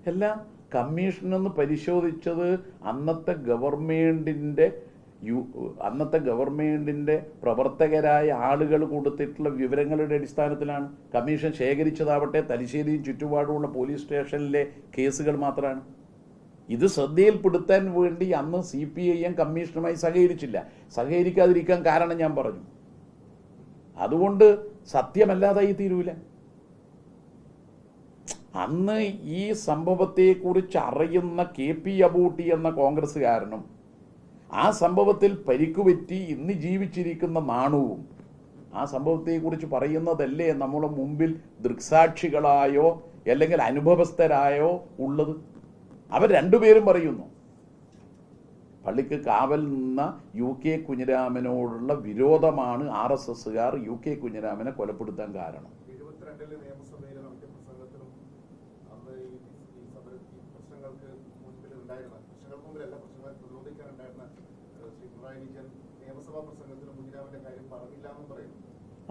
എല്ലാം കമ്മീഷനെന്ന് പരിശോധിച്ചത് അന്നത്തെ ഗവൺമെന്റിന്റെ പ്രവർത്തകരായ ആളുകൾ കൊടുത്തിട്ടുള്ള വിവരങ്ങളുടെ അടിസ്ഥാനത്തിലാണ്. കമ്മീഷൻ ശേഖരിച്ചതാവട്ടെ തലശ്ശേരിയും ചുറ്റുപാടുമുള്ള പോലീസ് സ്റ്റേഷനിലെ കേസുകൾ മാത്രമാണ്. ഇത് ശ്രദ്ധയിൽപ്പെടുത്താൻ വേണ്ടി അന്ന് CPIM കമ്മീഷനുമായി സഹകരിക്കാതിരിക്കാൻ കാരണം ഞാൻ പറഞ്ഞു. അതുകൊണ്ട് സത്യമല്ലാതായി തീരൂല. അന്ന് ഈ സംഭവത്തെക്കുറിച്ച് അറിയുന്ന KP അബൂട്ടി എന്ന കോൺഗ്രസ്സുകാരനും ആ സംഭവത്തിൽ പരിക്കുപറ്റി ഇന്ന് ജീവിച്ചിരിക്കുന്ന നാണുവും ആ സംഭവത്തെക്കുറിച്ച് പറയുന്നതല്ലേ നമ്മുടെ മുമ്പിൽ ദൃക്സാക്ഷികളായോ അല്ലെങ്കിൽ അനുഭവസ്ഥരായോ ഉള്ളത്. അവർ രണ്ടുപേരും പറയുന്നു പള്ളിക്ക് കാവൽ നിന്ന UK കുഞ്ഞിരാമനോടുള്ള വിരോധമാണ് RSSകാർ UK കുഞ്ഞിരാമനെ കൊലപ്പെടുത്താൻ കാരണം.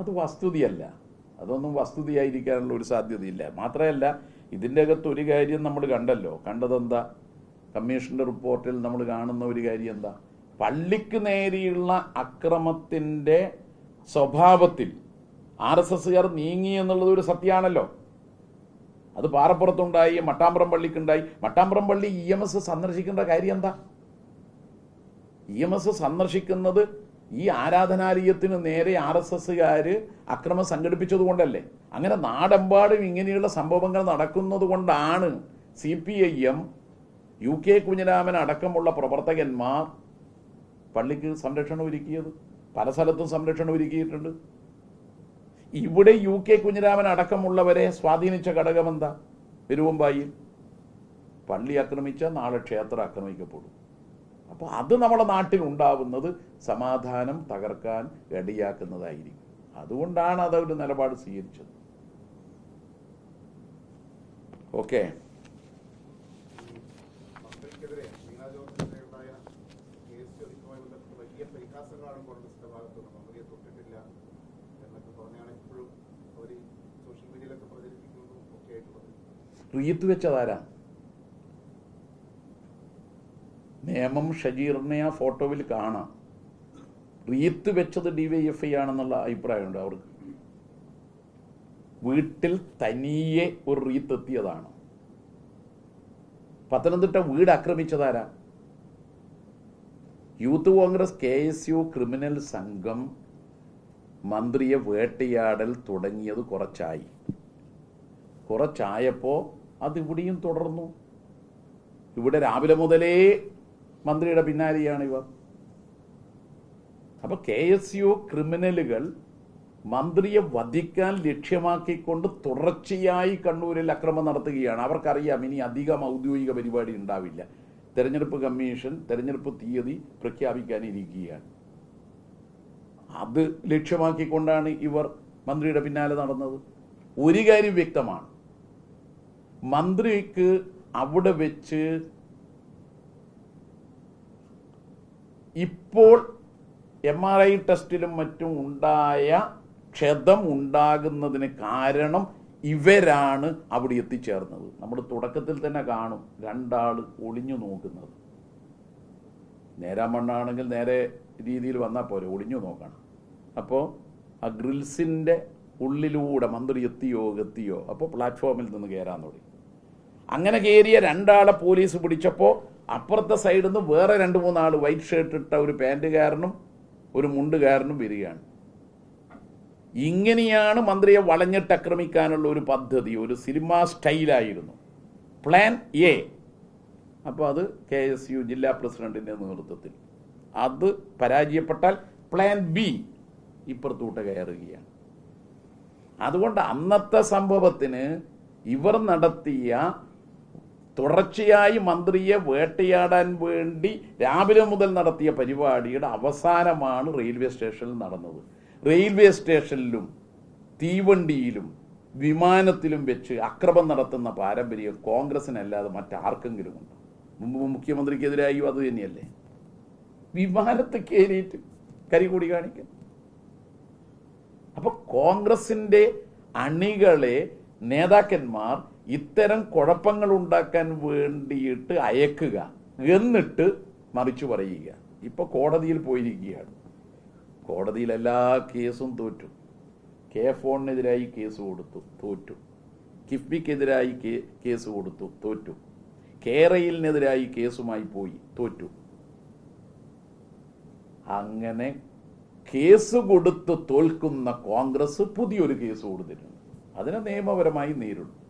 അത് വസ്തുതയല്ല. അതൊന്നും വസ്തുതയായിരിക്കാനുള്ള ഒരു സാധ്യതയില്ല. മാത്രമല്ല ഇതിൻ്റെ അകത്ത് ഒരു കാര്യം നമ്മൾ കണ്ടതെന്താ, കമ്മീഷൻ്റെ റിപ്പോർട്ടിൽ നമ്മൾ കാണുന്ന ഒരു കാര്യം എന്താ, പള്ളിക്ക് നേരെയുള്ള അക്രമത്തിൻ്റെ സ്വഭാവത്തിൽ RSSകാർ നീങ്ങി എന്നുള്ളത് ഒരു സത്യമാണല്ലോ. അത് പാറപ്പുറത്തുണ്ടായി, മട്ടാമ്പ്രം പള്ളിക്കുണ്ടായി. മട്ടാമ്പ്രം പള്ളി EMS സന്ദർശിക്കേണ്ട കാര്യം എന്താ? EMS സന്ദർശിക്കുന്നത് ഈ ആരാധനാലയത്തിന് നേരെ RSSകാർ അക്രമം സംഘടിപ്പിച്ചത് കൊണ്ടല്ലേ. അങ്ങനെ നാടെമ്പാടും ഇങ്ങനെയുള്ള സംഭവങ്ങൾ നടക്കുന്നത് കൊണ്ടാണ് CPIM UK കുഞ്ഞിരാമൻ അടക്കമുള്ള പ്രവർത്തകന്മാർ പള്ളിക്ക് സംരക്ഷണം ഒരുക്കിയത്. പല സ്ഥലത്തും സംരക്ഷണം ഒരുക്കിയിട്ടുണ്ട്. ഇവിടെ UK കുഞ്ഞിരാമൻ അടക്കമുള്ളവരെ സ്വാധീനിച്ച ഘടകം എന്താ? പെരുവമ്പായിൽ പള്ളി ആക്രമിച്ചാൽ നാളെ ക്ഷേത്രം ആക്രമിക്കപ്പെടും. അപ്പോൾ അത് നമ്മുടെ നാട്ടിൽ ഉണ്ടാവുന്നത് സമാധാനം തകർക്കാൻ ഇടയാക്കുന്നതായിരിക്കും. അതുകൊണ്ടാണ് അതൊരു നിലപാട് സ്വീകരിച്ചത്. ഓക്കെ. റീത്ത് വെച്ചതാരാ? നിയമം ഷജീറിനെ ആ ഫോട്ടോയിൽ കാണാം. റീത്ത് വെച്ചത് DYFI ആണെന്നുള്ള അഭിപ്രായമുണ്ട് അവർക്ക്. വീട്ടിൽ തനിയെ ഒരു റീത്ത് എത്തിയതാണ്. പത്തനംതിട്ട വീട് ആക്രമിച്ചതാരാ? യൂത്ത് കോൺഗ്രസ് KSU ക്രിമിനൽ സംഘം മന്ത്രിയെ വേട്ടയാടൽ തുടങ്ങിയത് കുറച്ചായപ്പോൾ അതിവിടെയും തുടർന്നു. ഇവിടെ രാവിലെ മുതലേ മന്ത്രിയുടെ പിന്നാലെയാണ് ഇവർ. അപ്പോൾ KSU ക്രിമിനലുകൾ മന്ത്രിയെ വധിക്കാൻ ലക്ഷ്യമാക്കിക്കൊണ്ട് തുടർച്ചയായി കണ്ണൂരിൽ അക്രമം നടത്തുകയാണ്. അവർക്കറിയാം ഇനി അധികം ഔദ്യോഗിക പരിപാടി ഉണ്ടാവില്ല. തെരഞ്ഞെടുപ്പ് കമ്മീഷൻ തെരഞ്ഞെടുപ്പ് തീയതി പ്രഖ്യാപിക്കാനിരിക്കുകയാണ്. അത് ലക്ഷ്യമാക്കിക്കൊണ്ടാണ് ഇവർ മന്ത്രിയുടെ പിന്നാലെ നടന്നത്. ഒരു കാര്യം വ്യക്തമാണ്, മന്ത്രിക്ക് അവിടെ വെച്ച് ഇപ്പോൾ MRI ടെസ്റ്റിലും മറ്റും ഉണ്ടായ ക്ഷതം ഉണ്ടാകുന്നതിന് കാരണം ഇവരാണ് അവിടെ എത്തിച്ചേർന്നത്. നമ്മൾ തുടക്കത്തിൽ തന്നെ കാണും രണ്ടാൾ ഒളിഞ്ഞു നോക്കുന്നത്. നേരാമണ്ണാണെങ്കിൽ നേരെ രീതിയിൽ വന്നാൽ പോരെ, ഒളിഞ്ഞു നോക്കണം. അപ്പോൾ ആ ഗ്രിൽസിൻ്റെ ഉള്ളിലൂടെ മന്ത്രി എത്തിയോ അപ്പോൾ പ്ലാറ്റ്ഫോമിൽ നിന്ന് കയറാൻ തുടങ്ങി. അങ്ങനെ കയറിയ രണ്ടാളെ പോലീസ് പിടിച്ചപ്പോൾ അപ്പുറത്തെ സൈഡിൽ നിന്ന് വേറെ 2-3 ആൾ വൈറ്റ് ഷർട്ട് ഇട്ട ഒരു പാൻറ്റുകാരനും ഒരു മുണ്ടുകാരനും വരികയാണ്. ഇങ്ങനെയാണ് മന്ത്രിയെ വളഞ്ഞിട്ട് ആക്രമിക്കാനുള്ള ഒരു പദ്ധതി, ഒരു സിനിമ സ്റ്റൈലായിരുന്നു. Plan A. അപ്പോൾ അത് KSU ജില്ലാ പ്രസിഡന്റിൻ്റെ നേതൃത്വത്തിൽ. അത് പരാജയപ്പെട്ടാൽ പ്ലാൻ B ഇപ്പുറത്തൂട്ട് കയറുകയാണ്. അതുകൊണ്ട് അന്നത്തെ സംഭവത്തിന് ഇവർ നടത്തിയ തുടർച്ചയായി മന്ത്രിയെ വേട്ടയാടാൻ വേണ്ടി രാവിലെ മുതൽ നടത്തിയ പരിപാടിയുടെ അവസാനമാണ് റെയിൽവേ സ്റ്റേഷനിൽ നടന്നത്. റെയിൽവേ സ്റ്റേഷനിലും തീവണ്ടിയിലും വിമാനത്തിലും വെച്ച് അക്രമം നടത്തുന്ന പാരമ്പര്യം കോൺഗ്രസിനല്ലാതെ മറ്റാർക്കെങ്കിലും ഉണ്ട്? മുമ്പ് മുഖ്യമന്ത്രിക്കെതിരായും അത് തന്നെയല്ലേ? വിമാനത്ത് കയറിയിട്ട് കരികൂടി കാണിക്കും. അപ്പൊ കോൺഗ്രസിന്റെ അണികളെ നേതാക്കന്മാർ ഇത്തരം കുഴപ്പങ്ങൾ ഉണ്ടാക്കാൻ വേണ്ടിയിട്ട് അയക്കുക, എന്നിട്ട് മറിച്ചു പറയുക. ഇപ്പോൾ കോടതിയിൽ പോയിരിക്കുകയാണ്. കോടതിയിൽ എല്ലാ കേസും തോറ്റു. കെ ഫോണിനെതിരായി കേസ് കൊടുത്തു, തോറ്റു. കിഫ്ബിക്കെതിരായി കേസ് കൊടുത്തു, തോറ്റു. കേരളിനെതിരായി കേസുമായി പോയി, തോറ്റു. അങ്ങനെ കേസ് കൊടുത്ത് തോൽക്കുന്ന കോൺഗ്രസ് പുതിയൊരു കേസ് കൊടുത്തിട്ടുണ്ട്. അതിനെ നിയമപരമായി നേരിടും.